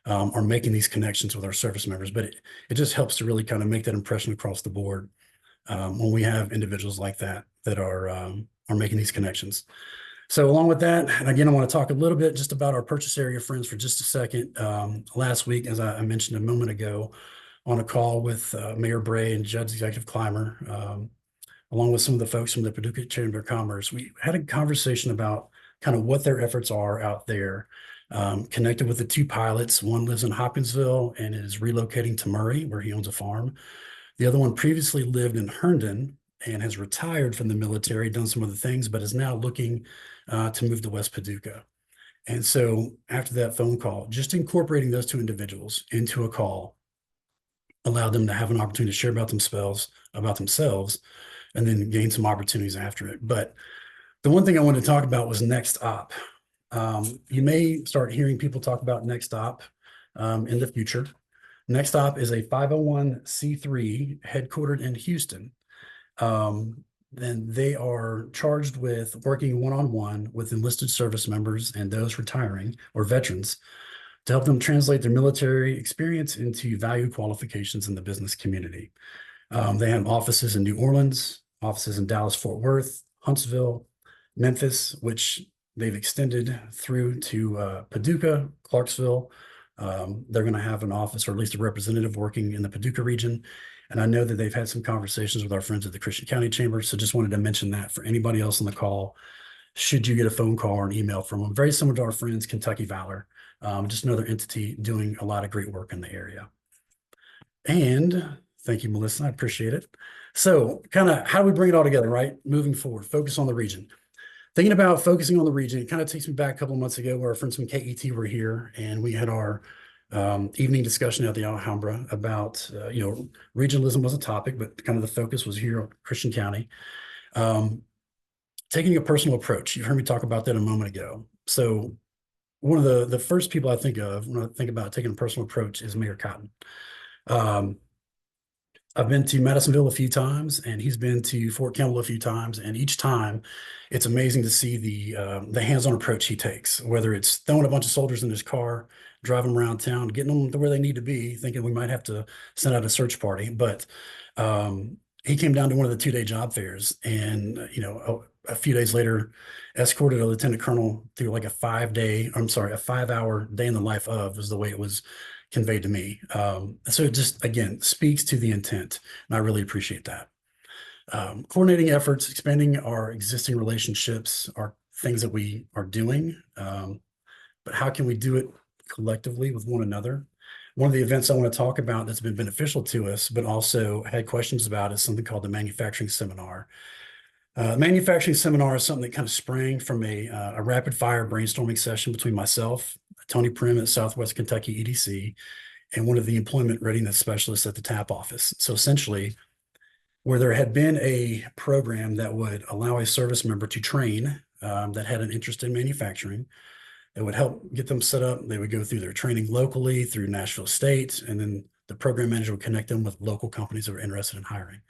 are making these connections with our service members. But it just helps to really kind of make that impression across the board when we have individuals like that are making these connections. So along with that, and again, I want to talk a little bit just about our purchase area friends for just a second. Last week, as I mentioned a moment ago, on a call with Mayor Bray and Judge Executive Clymer, along with some of the folks from the Paducah Chamber of Commerce, we had a conversation about kind of what their efforts are out there. Connected with the two pilots. One lives in Hopkinsville and is relocating to Murray, where he owns a farm. The other one previously lived in Herndon and has retired from the military, done some other things, but is now looking to move to West Paducah. And so after that phone call, just incorporating those two individuals into a call allowed them to have an opportunity to share about themselves, and then gain some opportunities after it. But the one thing I wanted to talk about was Next Op. You may start hearing people talk about Next Op in the future. Next Op is a 501c3 headquartered in Houston. Then they are charged with working one-on-one with enlisted service members and those retiring or veterans to help them translate their military experience into value qualifications in the business community. They have offices in New Orleans, offices in Dallas, Fort Worth, Huntsville, Memphis, which they've extended through to Paducah, Clarksville. They're going to have an office or at least a representative working in the Paducah region. And I know that they've had some conversations with our friends at the Christian County Chamber. So just wanted to mention that for anybody else on the call, should you get a phone call or an email from them. Very similar to our friends, Kentucky Valor, just another entity doing a lot of great work in the area. And thank you, Melissa. I appreciate it. So kind of how do we bring it all together, right? Moving forward, focus on the region. Thinking about focusing on the region, it kind of takes me back a couple of months ago where our friends from KET were here and we had our evening discussion at the Alhambra about, regionalism was a topic, but kind of the focus was here on Christian County. Taking a personal approach. You heard me talk about that a moment ago. So one of the first people I think of when I think about taking a personal approach is Mayor Cotton. I've been to Madisonville a few times, and he's been to Fort Campbell a few times, and each time it's amazing to see the hands-on approach he takes, whether it's throwing a bunch of soldiers in his car, driving them around town, getting them to where they need to be, thinking we might have to send out a search party. But he came down to one of the 2-day job fairs, and a few days later, escorted a lieutenant colonel through like a 5-hour day in the life of, is the way it was conveyed to me. So it just, again, speaks to the intent, and I really appreciate that. Coordinating efforts, expanding our existing relationships are things that we are doing, but how can we do it collectively with one another? One of the events I want to talk about that's been beneficial to us, but also had questions about, is something called the manufacturing seminar. Manufacturing seminar is something that kind of sprang from a rapid fire brainstorming session between myself, Tony Prim at Southwest Kentucky EDC, and one of the employment readiness specialists at the TAP office. So essentially, where there had been a program that would allow a service member to train that had an interest in manufacturing, it would help get them set up. They would go through their training locally through Nashville State, and then the program manager would connect them with local companies that were interested in hiring.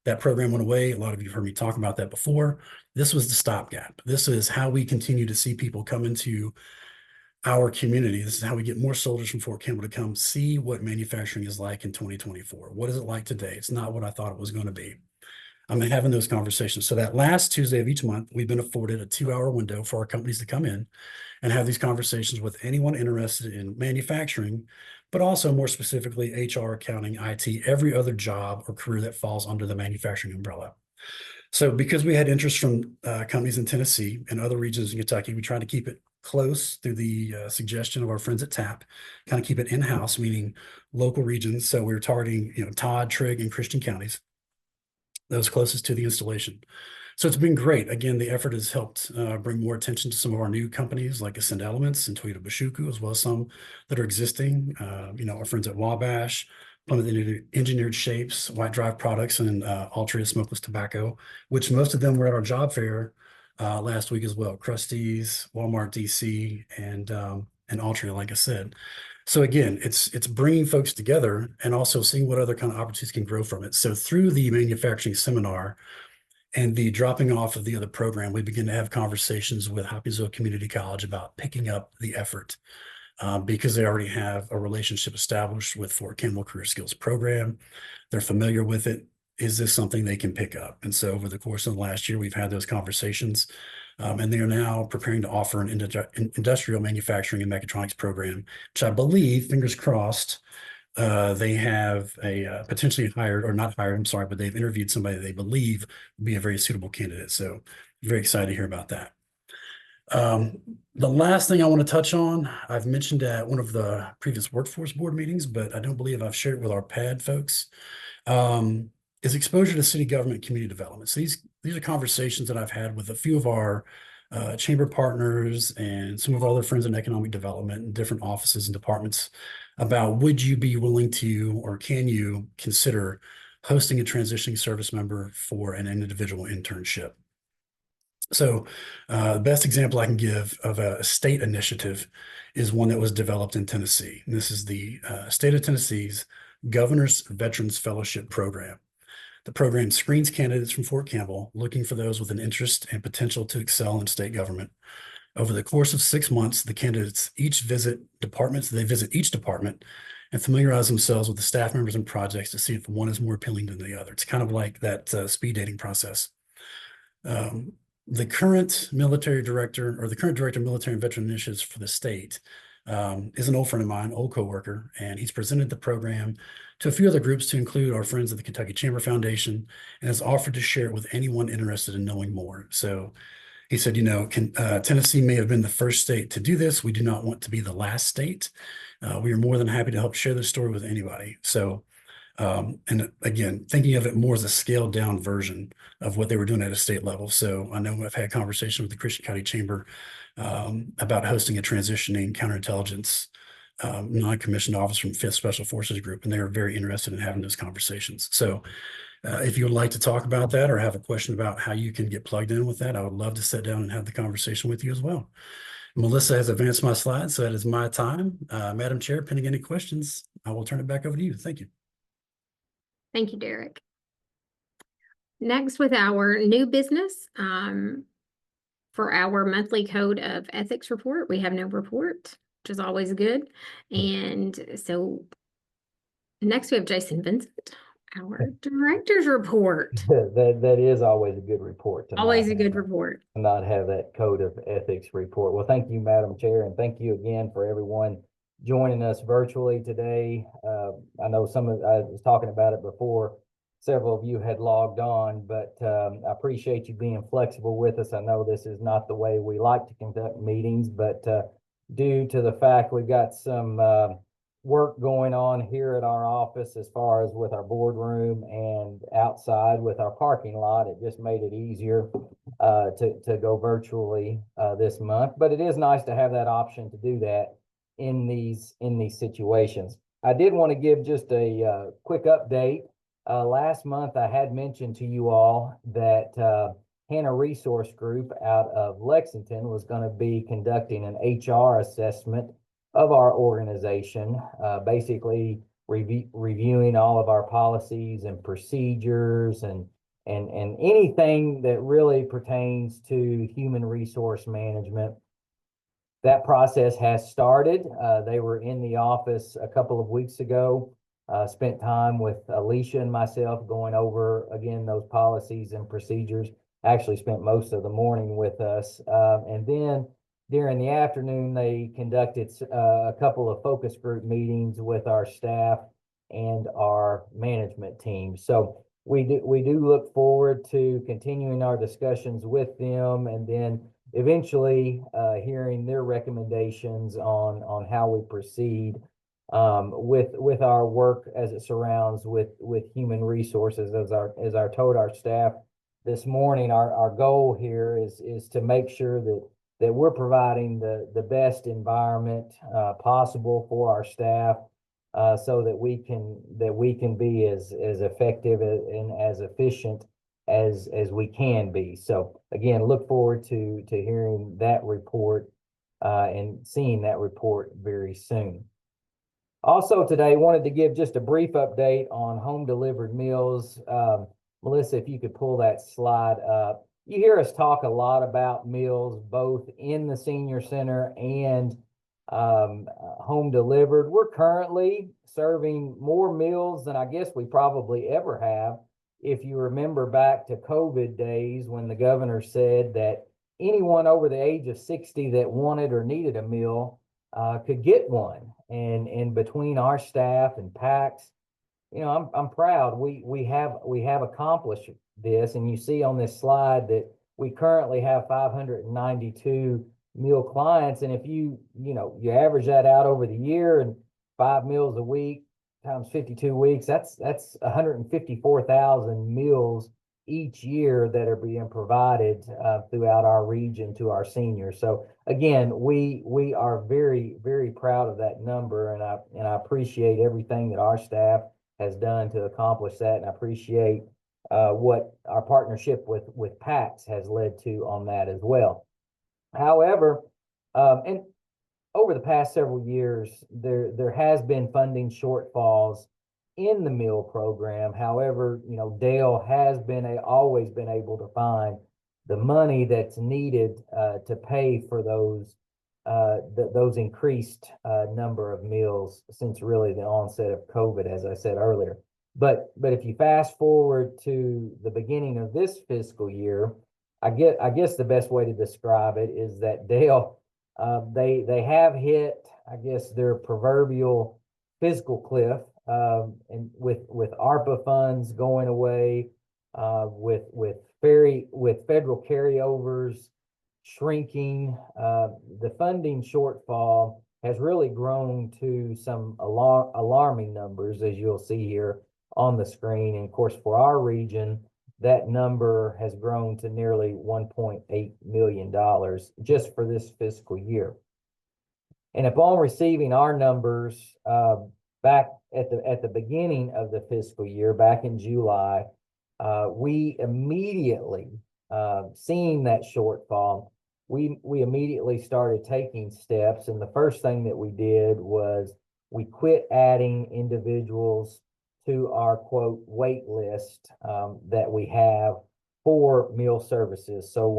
That program went away. A lot of you have heard me talk about that before. This was the stopgap. This is how we continue to see people come into our community. This is how we get more soldiers from Fort Campbell to come see what manufacturing is like in 2024. What is it like today? It's not what I thought it was going to be. I'm having those conversations. So that last Tuesday of each month, we've been afforded a 2-hour window for our companies to come in and have these conversations with anyone interested in manufacturing, but also more specifically, HR, accounting, IT, every other job or career that falls under the manufacturing umbrella. So because we had interest from companies in Tennessee and other regions in Kentucky, we tried to keep it close through the suggestion of our friends at TAP, kind of keep it in-house, meaning local regions. So we were targeting, Todd, Trigg, and Christian counties, those closest to the installation. So it's been great. Again, the effort has helped bring more attention to some of our new companies like Ascend Elements and Toyota Bashuku, as well as some that are existing. Our friends at Wabash, Plymouth Engineered Shapes, White Drive Products, and Altria Smokeless Tobacco, which most of them were at our job fair last week as well. Krusty's, Walmart DC, and Altria, like I said. So again, it's bringing folks together and also seeing what other kind of opportunities can grow from it. So through the manufacturing seminar and the dropping off of the other program, we begin to have conversations with Hopkinsville Community College about picking up the effort because they already have a relationship established with Fort Campbell Career Skills Program. They're familiar with it. Is this something they can pick up? And so over the course of the last year, we've had those conversations. And they are now preparing to offer an industrial manufacturing and mechatronics program, which I believe, fingers crossed, they have a potentially hired, or not hired, I'm sorry, but they've interviewed somebody they believe would be a very suitable candidate. So very excited to hear about that. The last thing I want to touch on, I've mentioned at one of the previous workforce board meetings, but I don't believe I've shared it with our PeADD folks, is exposure to city government community development. So these are conversations that I've had with a few of our chamber partners and some of our other friends in economic development and different offices and departments about, would you be willing to, or can you consider hosting a transitioning service member for an individual internship? So the best example I can give of a state initiative is one that was developed in Tennessee. And this is the state of Tennessee's Governor's Veterans Fellowship Program. The program screens candidates from Fort Campbell looking for those with an interest and potential to excel in state government. Over the course of 6 months, the candidates visit each department and familiarize themselves with the staff members and projects to see if one is more appealing than the other. It's kind of like that speed dating process. The current director of military and veteran initiatives for the state is an old friend of mine, old coworker, and he's presented the program to a few other groups, to include our friends at the Kentucky Chamber Foundation, and has offered to share it with anyone interested in knowing more. So he said, Tennessee may have been the first state to do this. We do not want to be the last state. We are more than happy to help share this story with anybody. So, and again, thinking of it more as a scaled down version of what they were doing at a state level. So I know I've had conversation with the Christian County Chamber about hosting a transitioning counterintelligence non-commissioned officer from 5th Special Forces Group, and they are very interested in having those conversations. So if you would like to talk about that or have a question about how you can get plugged in with that, I would love to sit down and have the conversation with you as well. Melissa has advanced my slide, so that is my time. Madam Chair, pending any questions, I will turn it back over to you. Thank you. Thank you, Derek. Next, with our new business, for our monthly code of ethics report, we have no report, which is always good. And so next we have Jason Vincent, our director's report. That is always a good report. Always a good report. Not have that code of ethics report. Well, thank you, Madam Chair, and thank you again for everyone joining us virtually today. I know I was talking about it before. Several of you had logged on, but I appreciate you being flexible with us. I know this is not the way we like to conduct meetings, but due to the fact we've got some work going on here at our office as far as with our boardroom and outside with our parking lot, it just made it easier to go virtually this month. But it is nice to have that option to do that in these situations. I did want to give just a quick update. Last month, I had mentioned to you all that Hannah Resource Group out of Lexington was going to be conducting an HR assessment of our organization, basically reviewing all of our policies and procedures and anything that really pertains to human resource management. That process has started. They were in the office a couple of weeks ago. Spent time with Alicia and myself going over, again, those policies and procedures. Actually spent most of the morning with us. And then during the afternoon, they conducted a couple of focus group meetings with our staff and our management team. So we do look forward to continuing our discussions with them and then eventually hearing their recommendations on how we proceed with our work as it surrounds with human resources. As I told our staff this morning, our goal here is to make sure that we're providing the best environment possible for our staff so that we can be as effective and as efficient as we can be. So again, look forward to hearing that report and seeing that report very soon. Also today, wanted to give just a brief update on home delivered meals. Melissa, if you could pull that slide up. You hear us talk a lot about meals, both in the senior center and home delivered. We're currently serving more meals than I guess we probably ever have. If you remember back to COVID days when the governor said that anyone over the age of 60 that wanted or needed a meal could get one. And between our staff and PACS, you know, I'm proud we have accomplished this. And you see on this slide that we currently have 592 meal clients. And if you average that out over the year and 5 meals a week times 52 weeks, that's 154,000 meals each year that are being provided throughout our region to our seniors. So again, we are very, very proud of that number, and I appreciate everything that our staff has done to accomplish that, and I appreciate what our partnership with PACS has led to on that as well. However, and over the past several years, there has been funding shortfalls in the meal program. However, Dale has always been able to find the money that's needed to pay for those increased number of meals since really the onset of COVID, as I said earlier. But if you fast forward to the beginning of this fiscal year, I guess the best way to describe it is that Dale, they have hit, I guess, their proverbial fiscal cliff, and with ARPA funds going away, with federal carryovers shrinking, the funding shortfall has really grown to some alarming numbers, as you'll see here on the screen. And of course, for our region, that number has grown to nearly $1.8 million just for this fiscal year. And upon receiving our numbers back at the beginning of the fiscal year, back in July, we immediately, seeing that shortfall, we immediately started taking steps. And the first thing that we did was we quit adding individuals to our quote wait list that we have for meal services. So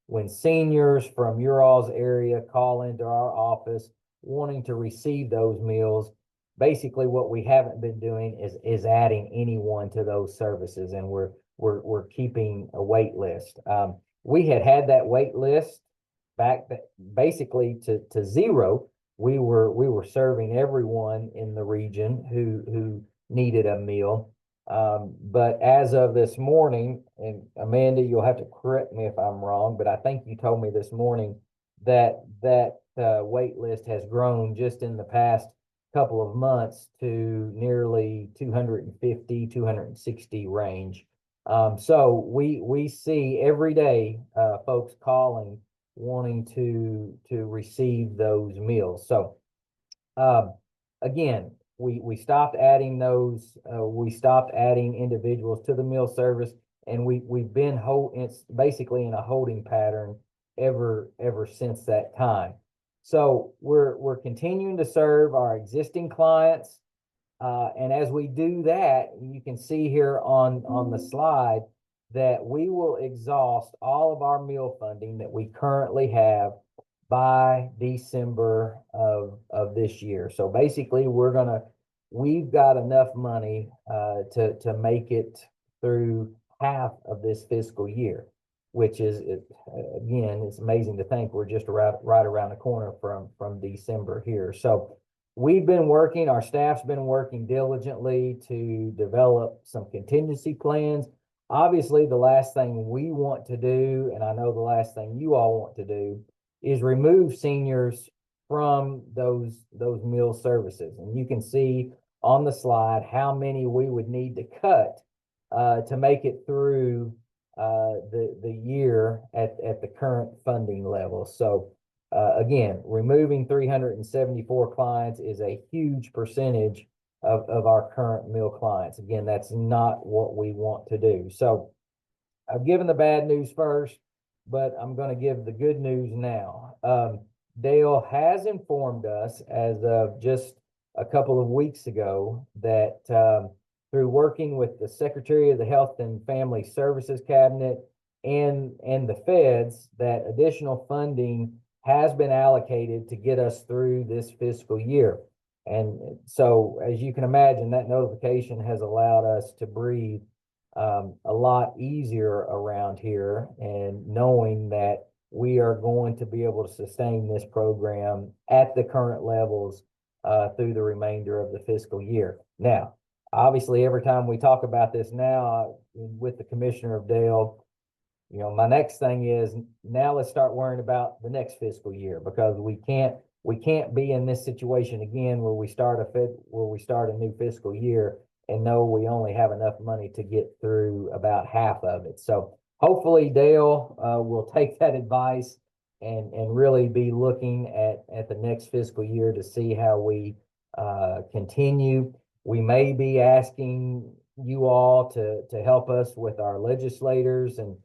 when seniors from your all's area call into our office wanting to receive those meals, basically what we haven't been doing is adding anyone to those services, and we're keeping a wait list. We had that wait list back basically to zero. We were serving everyone in the region who needed a meal. But as of this morning, and Amanda, you'll have to correct me if I'm wrong, but I think you told me this morning that wait list has grown just in the past couple of months to nearly 250, 260 range. So we see every day folks calling wanting to receive those meals. So again, we stopped adding those. We stopped adding individuals to the meal service, and we've been it's basically in a holding pattern ever since that time. So we're continuing to serve our existing clients, and as we do that, you can see here on the slide that we will exhaust all of our meal funding that we currently have by December of this year. So basically, we've got enough money to make it through half of this fiscal year, which is again, it's amazing to think we're just right around the corner from December here. So we've been working, our staff's been working diligently to develop some contingency plans. Obviously, the last thing we want to do, and I know the last thing you all want to do, is remove seniors from those meal services. And you can see on the slide how many we would need to cut to make it through the year at the current funding level. So again, removing 374 clients is a huge percentage of our current meal clients. Again, that's not what we want to do. So I've given the bad news first, but I'm going to give the good news now. Dale has informed us as of just a couple of weeks ago that through working with the Secretary of the Health and Family Services Cabinet and the feds, that additional funding has been allocated to get us through this fiscal year. And so, as you can imagine, that notification has allowed us to breathe a lot easier around here, and knowing that we are going to be able to sustain this program at the current levels through the remainder of the fiscal year. Now, obviously, every time we talk about this now with the Commissioner of Dale, you know, my next thing is now let's start worrying about the next fiscal year, because we can't be in this situation again where we start a new fiscal year and know we only have enough money to get through about half of it. So hopefully Dale will take that advice and really be looking at the next fiscal year to see how we continue. We may be asking you all to help us with our legislators and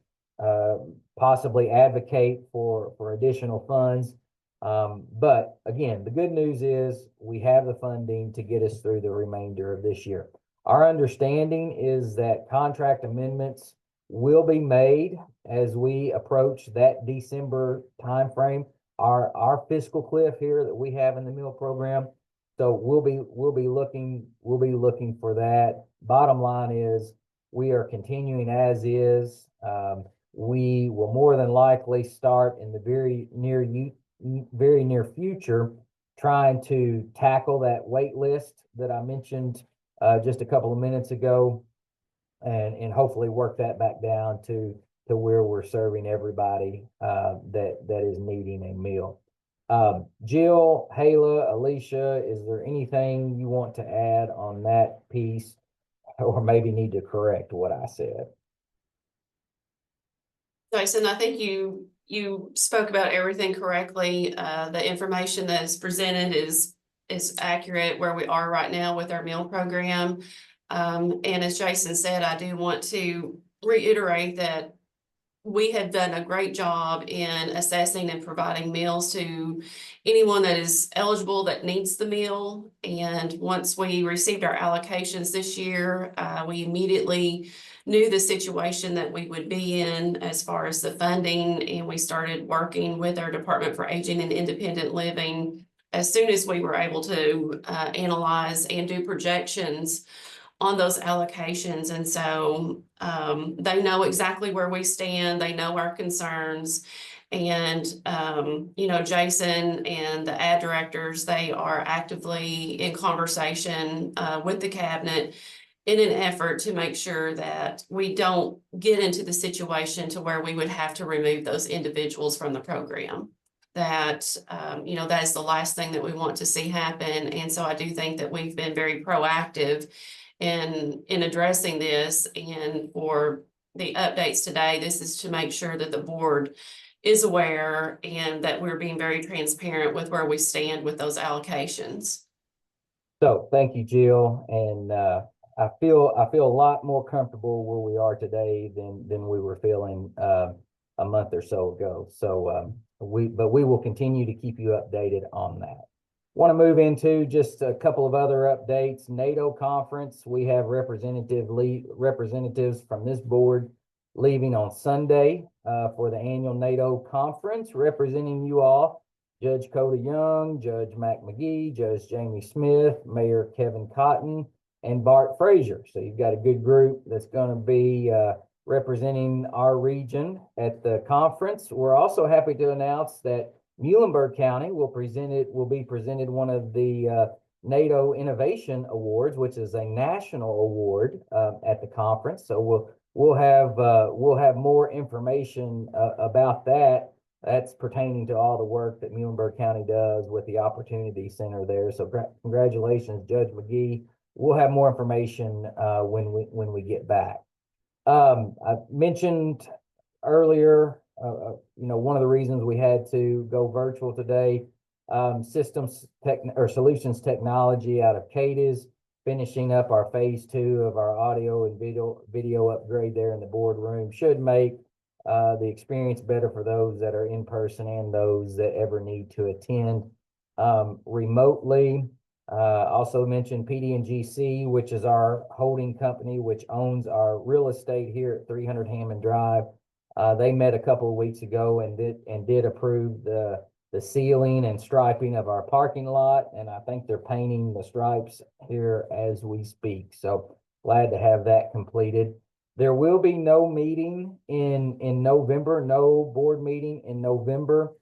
possibly advocate for additional funds. But again, the good news is we have the funding to get us through the remainder of this year. Our understanding is that contract amendments will be made as we approach that December timeframe. Our fiscal cliff here that we have in the meal program. So we'll be looking for that. Bottom line is we are continuing as is. We will more than likely start in the very near future trying to tackle that wait list that I mentioned just a couple of minutes ago, and hopefully work that back down to where we're serving everybody that is needing a meal. Jill, Hala, Alicia, is there anything you want to add on that piece, or maybe need to correct what I said? Jason, I think you spoke about everything correctly. The information that is presented is accurate where we are right now with our meal program. And as Jason said, I do want to reiterate that we have done a great job in assessing and providing meals to anyone that is eligible that needs the meal. And once we received our allocations this year, we immediately knew the situation that we would be in as far as the funding, and we started working with our Department for Aging and Independent Living as soon as we were able to analyze and do projections on those allocations. And so they know exactly where we stand. They know our concerns. And, you know, Jason and the ad directors, they are actively in conversation with the cabinet in an effort to make sure that we don't get into the situation to where we would have to remove those individuals from the program. That, you know, that is the last thing that we want to see happen. And so I do think that we've been very proactive in addressing this. And for the updates today, this is to make sure that the board is aware and that we're being very transparent with where we stand with those allocations. So thank you, Jill. And I feel a lot more comfortable where we are today than we were feeling a month or so ago. So we will continue to keep you updated on that. Want to move into just a couple of other updates. NATO conference, we have representatives from this board leaving on Sunday for the annual NATO conference. Representing you all, Judge Coda Young, Judge Mac McGee, Judge Jamie Smith, Mayor Kevin Cotton, and Bart Frazier. So you've got a good group that's going to be representing our region at the conference. We're also happy to announce that Muhlenberg County will be presented one of the NATO Innovation Awards, which is a national award at the conference. So we'll have more information about that. That's pertaining to all the work that Muhlenberg County does with the Opportunity Center there. So congratulations, Judge McGee. We'll have more information when we get back. I mentioned earlier, you know, one of the reasons we had to go virtual today, Solutions Technology out of PeADD, finishing up our phase 2 of our audio and video upgrade there in the boardroom, should make the experience better for those that are in person and those that ever need to attend remotely. Also mentioned PD&GC, which is our holding company, which owns our real estate here at 300 Hammond Drive. They met a couple of weeks ago and did approve the sealing and striping of our parking lot, and I think they're painting the stripes here as we speak. So glad to have that completed. There will be no meeting in November, no board meeting in November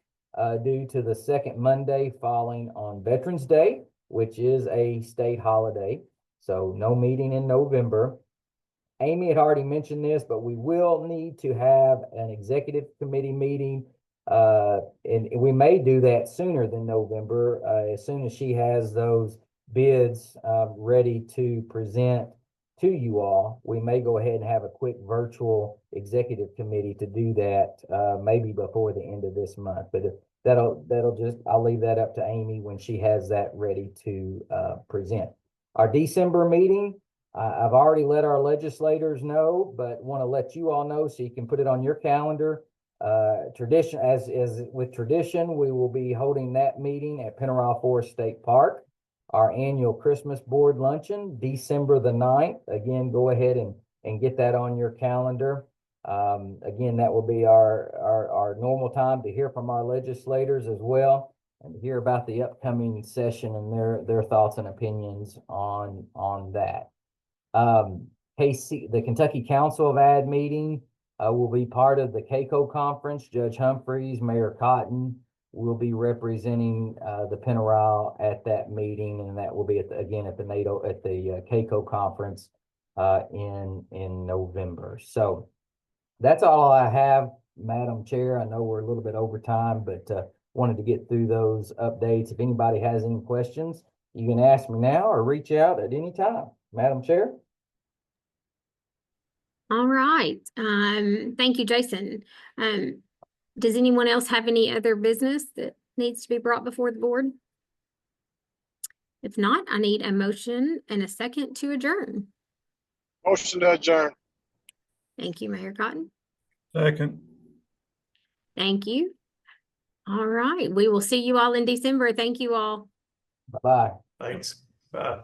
due to the second Monday falling on Veterans Day, which is a state holiday. So no meeting in November. Amy had already mentioned this, but we will need to have an executive committee meeting. And we may do that sooner than November, as soon as she has those bids ready to present to you all. We may go ahead and have a quick virtual executive committee to do that maybe before the end of this month. But I'll leave that up to Amy when she has that ready to present. Our December meeting, I've already let our legislators know, but want to let you all know so you can put it on your calendar. Tradition, as with tradition, we will be holding that meeting at Pennyroyal Forest State Park. Our annual Christmas board luncheon, December the 9th. Again, go ahead and get that on your calendar. Again, that will be our normal time to hear from our legislators as well and to hear about the upcoming session and their thoughts and opinions on that. The Kentucky Council of Ad meeting will be part of the KCO conference. Judge Humphreys, Mayor Cotton will be representing the Pennyroyal at that meeting, and that will be at the KCO conference in November. So that's all I have, Madam Chair. I know we're a little bit over time, but wanted to get through those updates. If anybody has any questions, you can ask me now or reach out at any time. Madam Chair. All right. Thank you, Jason. Does anyone else have any other business that needs to be brought before the board? If not, I need a motion and a second to adjourn. Motion to adjourn. Thank you, Mayor Cotton. Second. Thank you. All right, we will see you all in December. Thank you all. Bye-bye. Thanks. Bye.